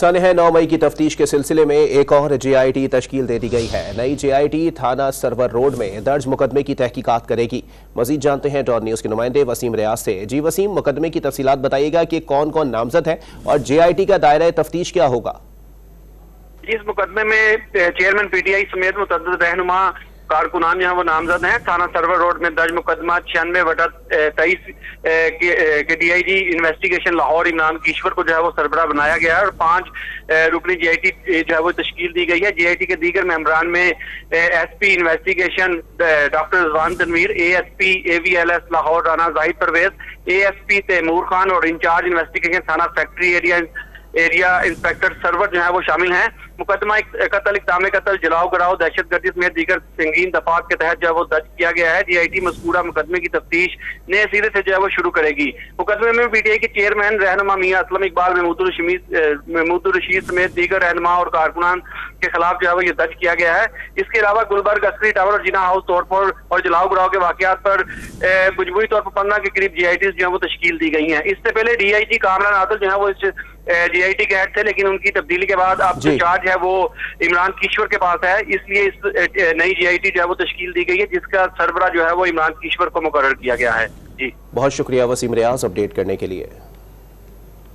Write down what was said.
सानह 9 मई की तफ्तीश के सिलसिले में एक और JIT तश्कील दे दी गई है। नई JIT थाना सरवर रोड में दर्ज मुकदमे की तहकीकात करेगी। मजीद जानते हैं डॉन न्यूज के नुमाइंदे वसीम रियाज से। जी वसीम, मुकदमे की तफसीलात बताइएगा कि कौन कौन नामजद है और JIT का दायरा तफ्तीश क्या होगा। इस मुकदमे में चेयरमैन PTI समेत मुतअद्दिद रहनुमा कारकुनान जो है वो नामजद हैं। थाना सरवर रोड में दर्ज मुकदमा 96/23 के DIG इन्वेस्टिगेशन लाहौर इमरान कीश्वर को जो है वो सरबराह बनाया गया है और 5 रुकनी JIT जो है वो तश्कील दी गई है। JIT के दीगर मेंबरान में SP investigation doctor Rizwan Tanveer, ASP AVLS Lahore Rana Zahid Parvez, ASP Taimur Khan और इंचार्ज इन्वेस्टिगेशन थाना फैक्ट्री एरिया इंस्पेक्टर सरवर जो है वो शामिल हैं। मुकदमा कत्ल, इक़दाम कत्ल, जलाओ गिराओ, दहशतगर्दी समेत दीगर संगीन दफात के तहत जो है वो दर्ज किया गया है। JIT मज़कूरा मुकदमे की तफ्तीश नए सिरे से जो है वो शुरू करेगी। मुकदमे में PTI के चेयरमैन रहनुमा मियां असलम इकबाल, महमूदुर रशीद समेत दीगर रहनुमा और कारकुनान के खिलाफ जो है वो ये दर्ज किया गया है। इसके अलावा गुलबर्ग अस्करी टावर और जिना हाउस तोड़फोड़ और जलाओ गिराओ के वाकयात पर मजमूई तौर पर 15 के करीब JITs जो है वो तश्कील दी गई हैं। इससे पहले DIG कामरान आदिल जो है वो इस JIT के हेड थे, लेकिन उनकी तब्दीली के बाद अब जो चार्ज है वो इमरान कीश्वर के पास है, इसलिए इस नई JIT जो है वो तश्कील दी गई है, जिसका सरबरा जो है वो इमरान कीश्वर को मुकर्रर किया गया है। जी बहुत शुक्रिया वसीम रियाज अपडेट करने के लिए।